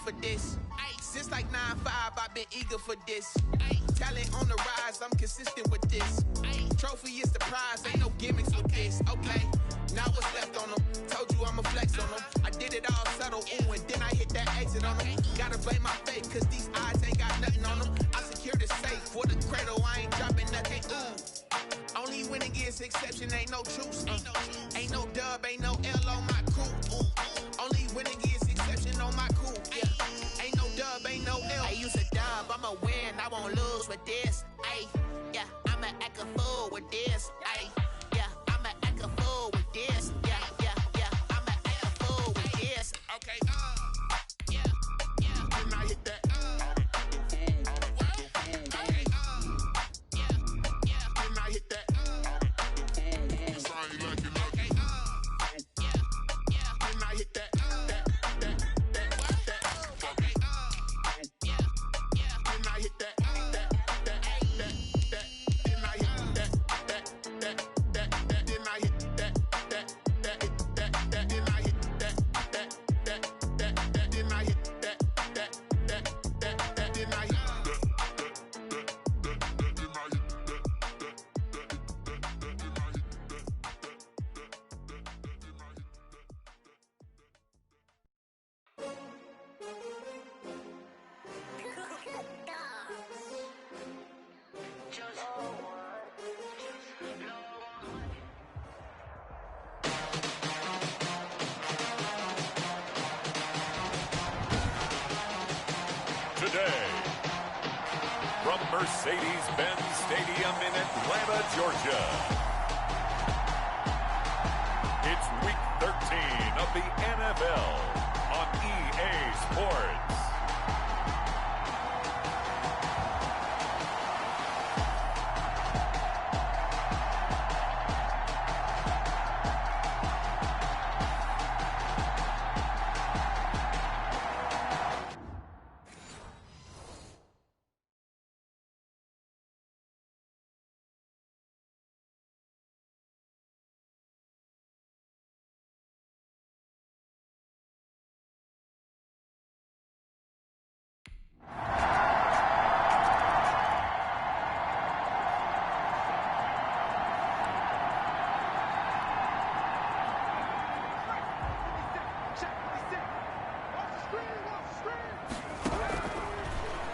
for this. Since like 9-5, I've been eager for this. Talent on the rise, I'm consistent with this. Trophy is the prize, ain't no gimmicks with this. Okay, now what's left on them? Told you I'ma flex on them. I did it all subtle, ooh, and then I hit that exit on them. Gotta blame my fate, cause these odds ain't got nothing on them. I secure the safe for the cradle, I ain't dropping nothing, ooh. Only winning is exception, ain't no truce. Ain't no dub, ain't no L on my crew. Only winning is exception on my crew. Yeah. Ain't no dub, ain't no L. I use a dub, I'ma win, I won't lose with this. Ay, yeah, I'ma act a fool with this. Ay, yeah, I'ma act a fool with this. Yeah, yeah, yeah, I'ma act a fool with this. Okay, yeah, yeah. Then I hit that. Okay, yeah, yeah. Then I hit that. Today, from Mercedes-Benz Stadium in Atlanta, Georgia, it's Week 13 of the NFL on EA Sports.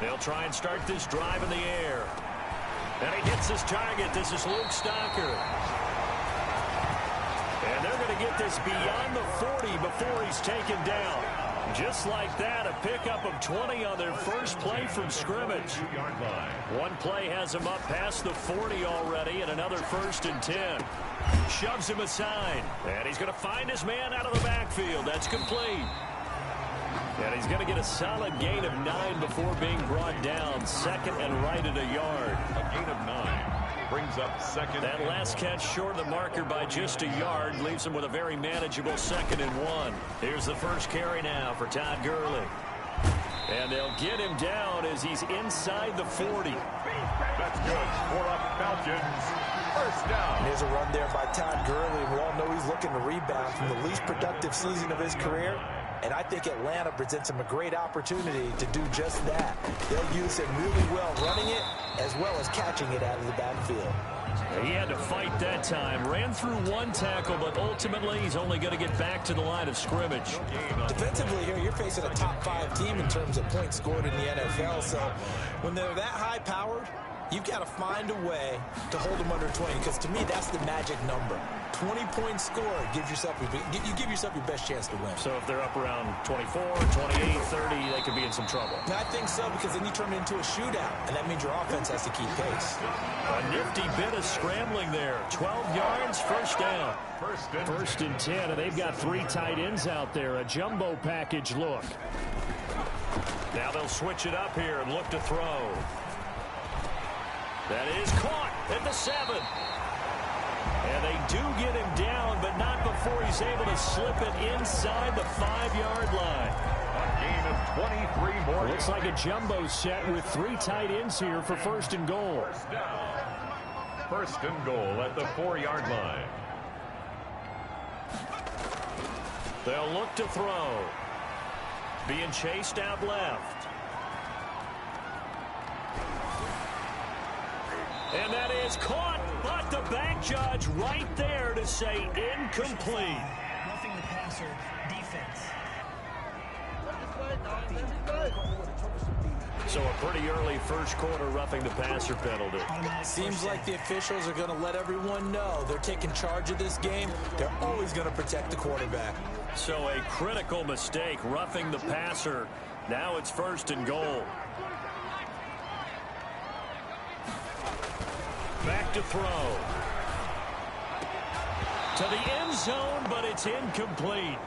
They'll try and start this drive in the air. And he hits his target. This is Luke Stocker. And they're going to get this beyond the 40 before he's taken down. Just like that, a pickup of 20 on their first play from scrimmage. One play has him up past the 40 already, and another 1st and 10. Shoves him aside. And he's going to find his man out of the backfield. That's complete. And he's going to get a solid gain of 9 before being brought down. Second and right at a yard. A gain of 9 brings up second. That last catch short of the marker by just a yard leaves him with a very manageable 2nd and 1. Here's the first carry now for Todd Gurley. And they'll get him down as he's inside the 40. That's good for a Falcons first down. There's a run there by Todd Gurley. We all know he's looking to rebound from the least productive season of his career. And I think Atlanta presents him a great opportunity to do just that. They'll use him really well running it as well as catching it out of the backfield. He had to fight that time. Ran through one tackle, but ultimately he's only going to get back to the line of scrimmage. Defensively here, you're facing a top 5 team in terms of points scored in the NFL. So when they're that high-powered, you've got to find a way to hold them under 20, because to me, that's the magic number. 20 points scored gives yourself you give yourself your best chance to win. So if they're up around 24, 28, 30, they could be in some trouble. I think so, because then you turn it into a shootout, and that means your offense has to keep pace. A nifty bit of scrambling there. 12 yards, first down. First and 10, and they've got 3 tight ends out there. A jumbo package look. Now they'll switch it up here and look to throw. That is caught at the 7. And they do get him down, but not before he's able to slip it inside the 5-yard line. A gain of 23 more. Looks like a jumbo set with 3 tight ends here for 1st and goal. First down. 1st and goal at the 4-yard line. They'll look to throw. Being chased out left. And that is caught, but the back judge right there to say incomplete. Roughing the passer, defense. So a pretty early first quarter roughing the passer penalty. Seems like the officials are going to let everyone know they're taking charge of this game. They're always going to protect the quarterback. So a critical mistake, roughing the passer. Now it's 1st and goal. Back to throw. To the end zone, but it's incomplete.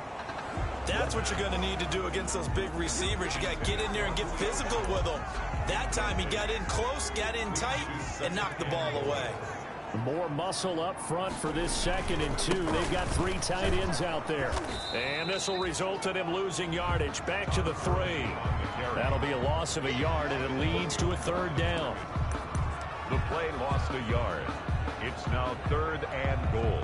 That's what you're going to need to do against those big receivers. You got to get in there and get physical with them. That time he got in close, got in tight, and knocked the ball away. More muscle up front for this 2nd and 2. They've got 3 tight ends out there. And this will result in him losing yardage. Back to the 3. That'll be a loss of a yard, and it leads to a 3rd down. The play lost a yard. It's now 3rd and goal.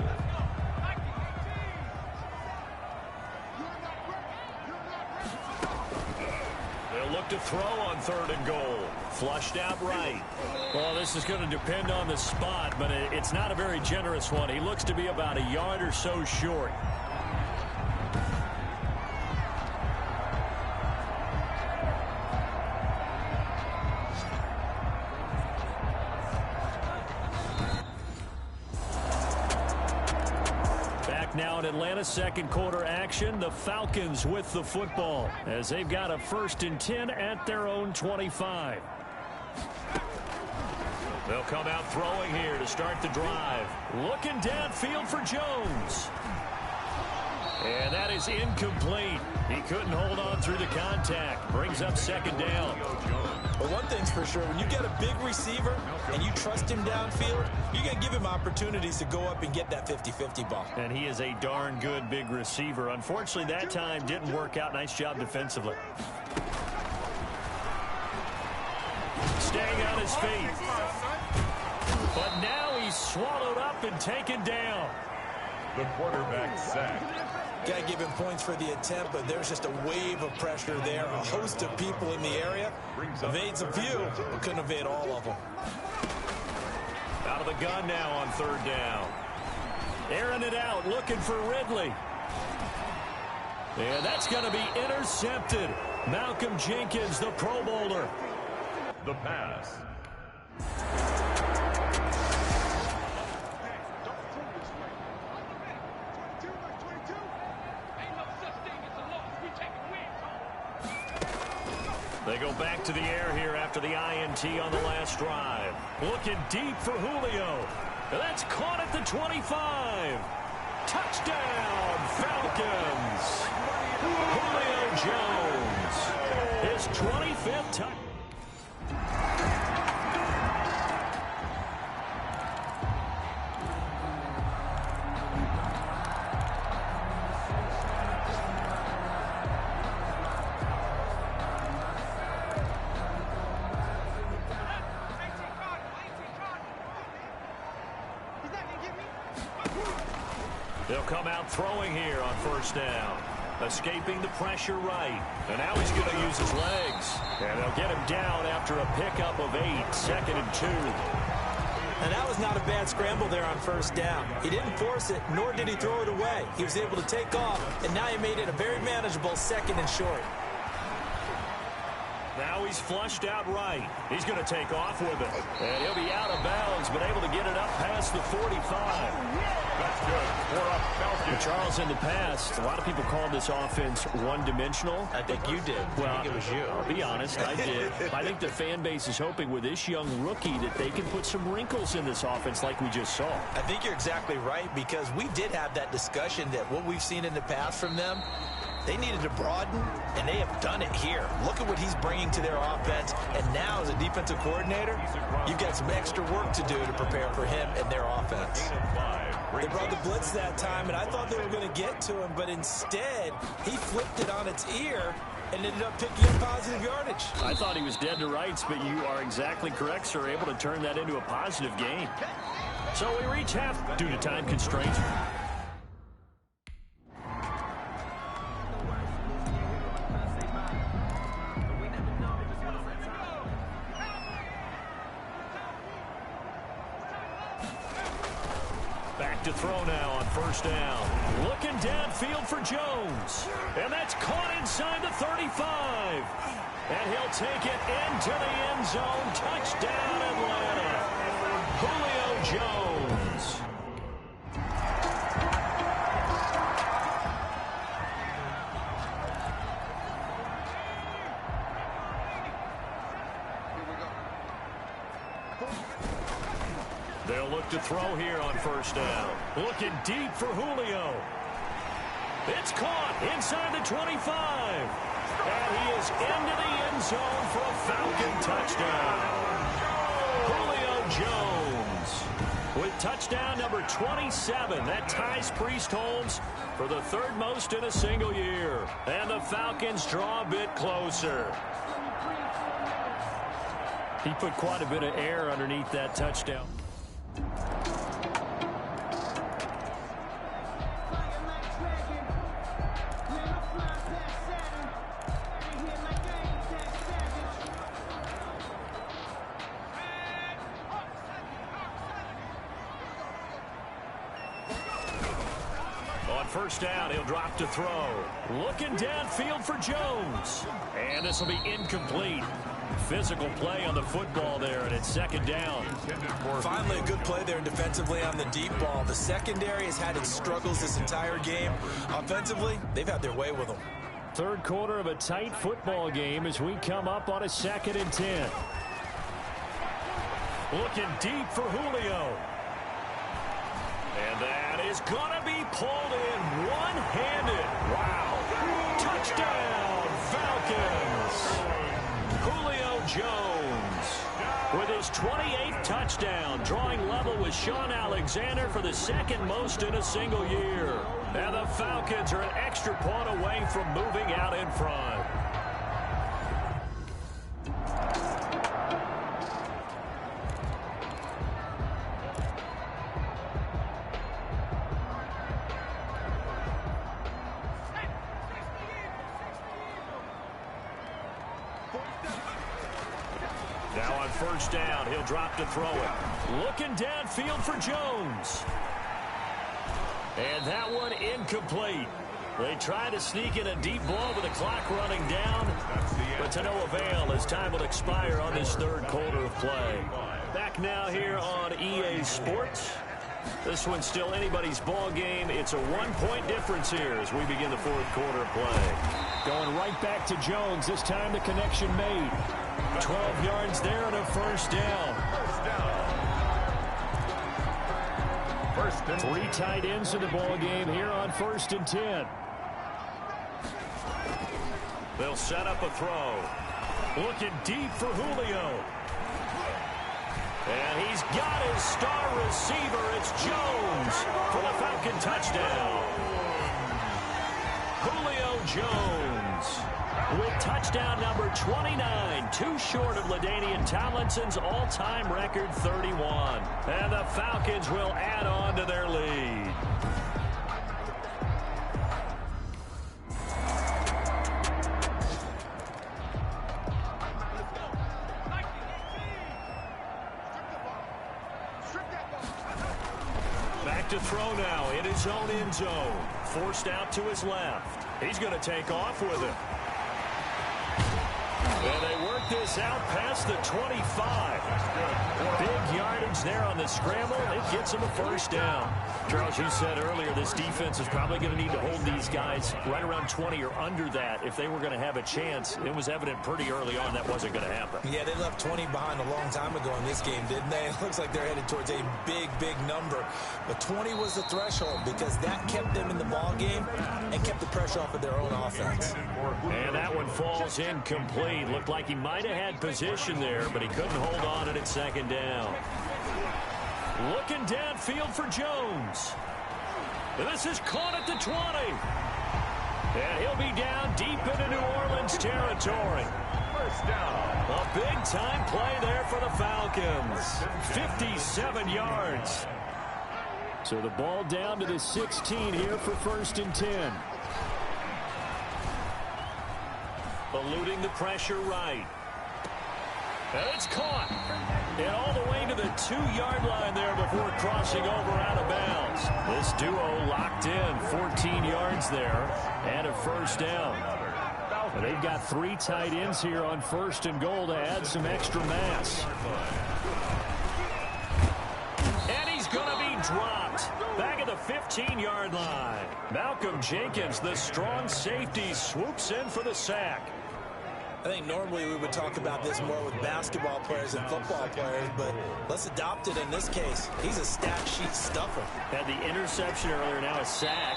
They'll look to throw on 3rd and goal. Flushed out right. Well, this is going to depend on the spot, but it's not a very generous one. He looks to be about a yard or so short. Now in Atlanta's 2nd quarter action, the Falcons with the football as they've got a 1st and 10 at their own 25. They'll come out throwing here to start the drive. Looking downfield for Jones. And that is incomplete. He couldn't hold on through the contact. Brings up 2nd down. But one thing's for sure, when you got a big receiver and you trust him downfield, you're going to give him opportunities to go up and get that 50-50 ball. And he is a darn good big receiver. Unfortunately, that time didn't work out. Nice job defensively. Staying on his feet. But now he's swallowed up and taken down. The quarterback sacked. Got to give him points for the attempt, but there's just a wave of pressure there. A host of people in the area. Evades a few, but couldn't evade all of them. Out of the gun now on 3rd down. Airing it out, looking for Ridley. And that's going to be intercepted. Malcolm Jenkins, the Pro Bowler. The pass. They go back to the air here after the INT on the last drive. Looking deep for Julio. That's caught at the 25. Touchdown, Falcons. Julio Jones. His 25th touchdown. They'll come out throwing here on 1st down. Escaping the pressure right. And now he's going to use his legs. And they'll get him down after a pickup of 8. 2nd and 2. And that was not a bad scramble there on 1st down. He didn't force it, nor did he throw it away. He was able to take off, and now he made it a very manageable 2nd and short. Now he's flushed out right. He's going to take off with it. And he'll be out of bounds, but able to get it up past the 45. That's good. 4 up Falcons. Charles, in the past, a lot of people called this offense one-dimensional. I think you did. Well, I think it was you. I'll be honest, I did. I think the fan base is hoping with this young rookie that they can put some wrinkles in this offense like we just saw. I think you're exactly right, because we did have that discussion that what we've seen in the past from them, they needed to broaden, and they have done it here. Look at what he's bringing to their offense, and now as a defensive coordinator, you've got some extra work to do to prepare for him and their offense. They brought the blitz that time, and I thought they were going to get to him, but instead, he flipped it on its ear and ended up picking up positive yardage. I thought he was dead to rights, but you are exactly correct, sir, able to turn that into a positive gain. So we reach half due to time constraints. to throw now on first down. Looking downfield for Jones. And that's caught inside the 35. And he'll take it into the end zone. Touchdown, Atlanta. Julio Jones. They'll look to throw here on first down. Looking deep for Julio. It's caught inside the 25. And he is into the end zone for a Falcon touchdown. Julio Jones with touchdown number 27. That ties Priest Holmes for the third most in a single year. And the Falcons draw a bit closer. He put quite a bit of air underneath that touchdown. On first down, he'll drop to throw. Looking downfield for Jones. And this will be incomplete. Physical play on the football there, and it's second down. Finally, a good play there defensively on the deep ball. The secondary has had its struggles this entire game. Offensively, they've had their way with them. Third quarter of a tight football game as we come up on a 2nd and 10. Looking deep for Julio. And that is going to be pulled in one-handed. Wow. Touchdown, Falcons. Julio Jones with his 28th touchdown, drawing level with Sean Alexander for the second most in a single year. And the Falcons are an extra point away from moving out in front. Now on first down, he'll drop to throw it. Looking downfield for Jones. And that one incomplete. They try to sneak in a deep ball with the clock running down, but to no avail as time will expire on this third quarter of play. Back now here on EA Sports. This one's still anybody's ball game. It's a one-point difference here as we begin the fourth quarter of play. Going right back to Jones. This time the connection made. 12 yards there and a first down. Three tight ends in the ball game here on 1st and 10. They'll set up a throw. Looking deep for Julio. And he's got his star receiver. It's Jones for the Falcon touchdown. Julio Jones with touchdown number 29, too short of LaDainian Tomlinson's all-time record 31. And the Falcons will add on to their lead. Back to throw now in his own end zone. Forced out to his left. He's going to take off with it. And they work this out past the 25. Big yardage there on the scramble. It gets him a first down. Charles, you said earlier this defense is probably going to need to hold these guys right around 20 or under that if they were going to have a chance. It was evident pretty early on that wasn't going to happen. Yeah, they left 20 behind a long time ago in this game, didn't they? It looks like they're headed towards a big, big number. But 20 was the threshold because that kept them in the ball game and kept the pressure off of their own offense. And that one falls incomplete. Looked like he might have had position there, but he couldn't hold on it at second down. Looking downfield for Jones. This is caught at the 20. And he'll be down deep into New Orleans territory. First down. A big-time play there for the Falcons. 57 yards. So the ball down to the 16 here for 1st and 10. Eluding the pressure right. And it's caught. And all the way to the 2-yard line there before crossing over out of bounds. This duo locked in 14 yards there and a first down. And they've got 3 tight ends here on 1st and goal to add some extra mass. And he's going to be dropped. Back at the 15-yard line. Malcolm Jenkins, the strong safety, swoops in for the sack. I think normally we would talk about this more with basketball players and football players, but let's adopt it in this case. He's a stat sheet stuffer. Had the interception earlier, now a sack.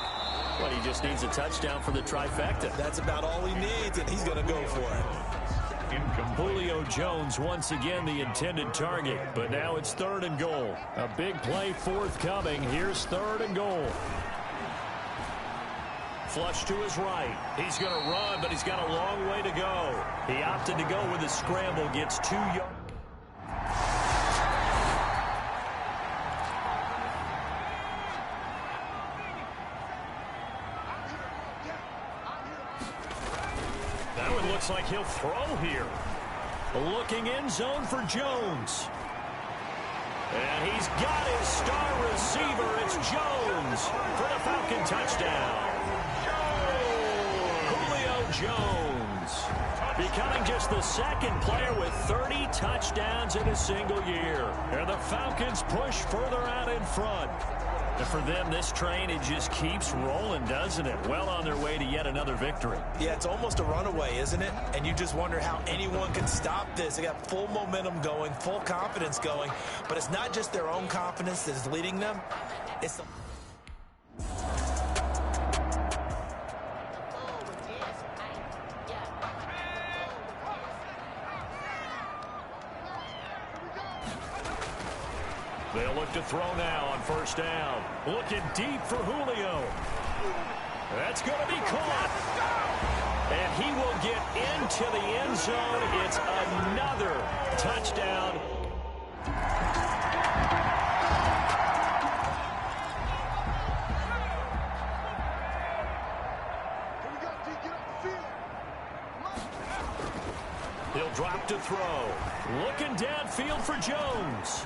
But he just needs a touchdown for the trifecta. That's about all he needs, and he's going to go for it. Julio Jones once again the intended target, but now it's 3rd and goal. A big play forthcoming. Here's 3rd and goal. Flush to his right. He's going to run, but he's got a long way to go. He opted to go with a scramble, gets 2 yards. That one looks like he'll throw here. Looking end zone for Jones. And he's got his star receiver. It's Jones for the Falcon touchdown. Jones becoming just the 2nd player with 30 touchdowns in a single year. And the Falcons push further out in front. And for them, this train, it just keeps rolling, doesn't it? Well on their way to yet another victory. Yeah, it's almost a runaway, isn't it? And you just wonder how anyone can stop this. They got full momentum going, full confidence going. But it's not just their own confidence that is leading them. It's the... They'll look to throw now on 1st down. Looking deep for Julio. That's going to be caught. And he will get into the end zone. It's another touchdown. He'll drop to throw. Looking downfield for Jones.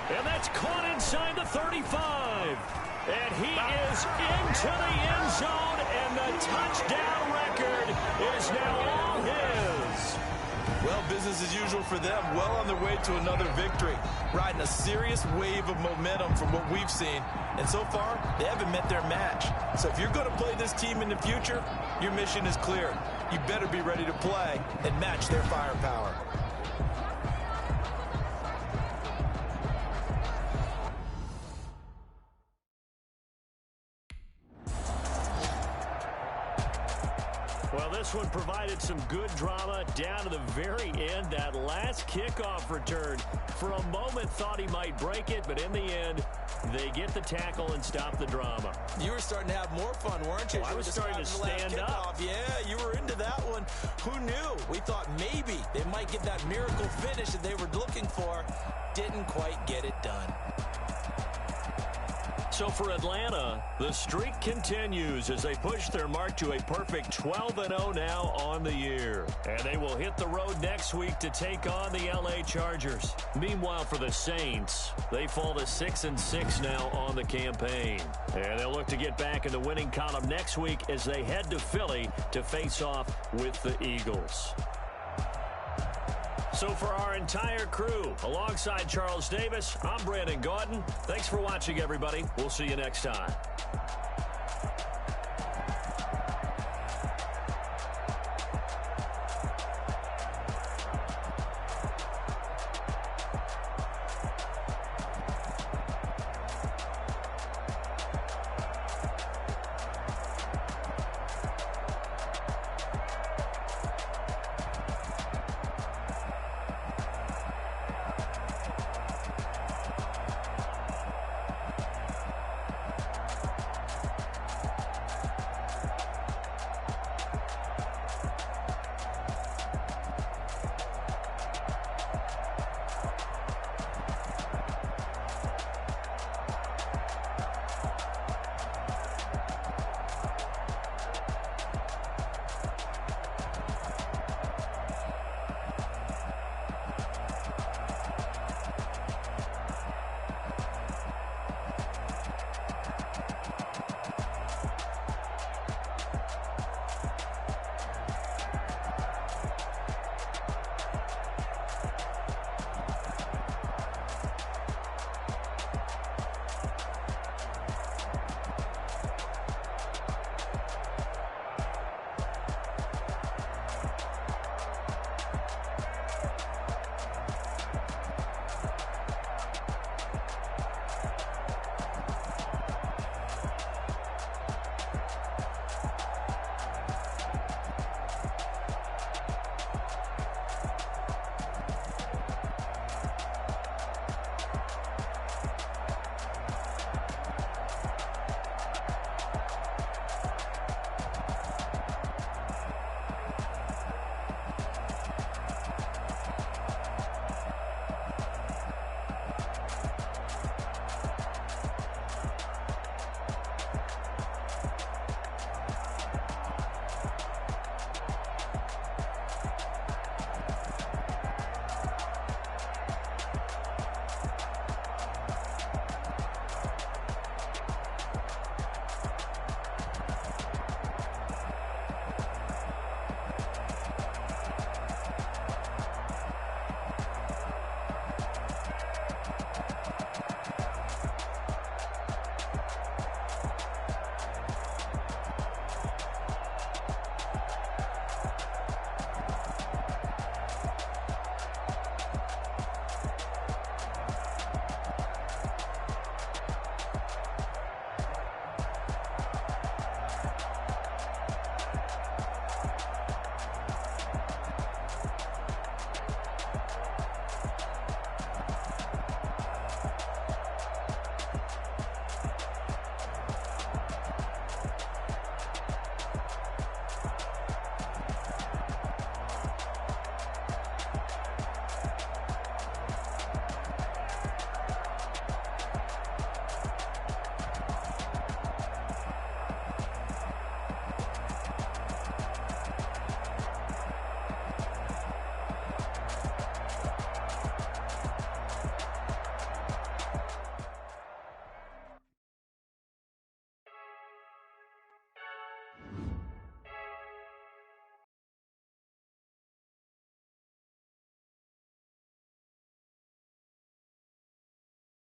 And that's caught inside the 35. And he is into the end zone, and the touchdown record is now all his. Well, business as usual for them. Well on their way to another victory. Riding a serious wave of momentum from what we've seen. And so far, they haven't met their match. So if you're going to play this team in the future, your mission is clear. You better be ready to play and match their firepower. Well, this one provided some good drama down to the very end. That last kickoff return, for a moment thought he might break it, but in the end, they get the tackle and stop the drama. You were starting to have more fun, weren't you? Well, I was starting to stand up. Yeah, you were into that one. Who knew? We thought maybe they might get that miracle finish that they were looking for. Didn't quite get it done. So for Atlanta, the streak continues as they push their mark to a perfect 12-0 now on the year. And they will hit the road next week to take on the LA Chargers. Meanwhile, for the Saints, they fall to 6-6 now on the campaign. And they'll look to get back in the winning column next week as they head to Philly to face off with the Eagles. So for our entire crew, alongside Charles Davis, I'm Brandon Gaudin. Thanks for watching, everybody. We'll see you next time.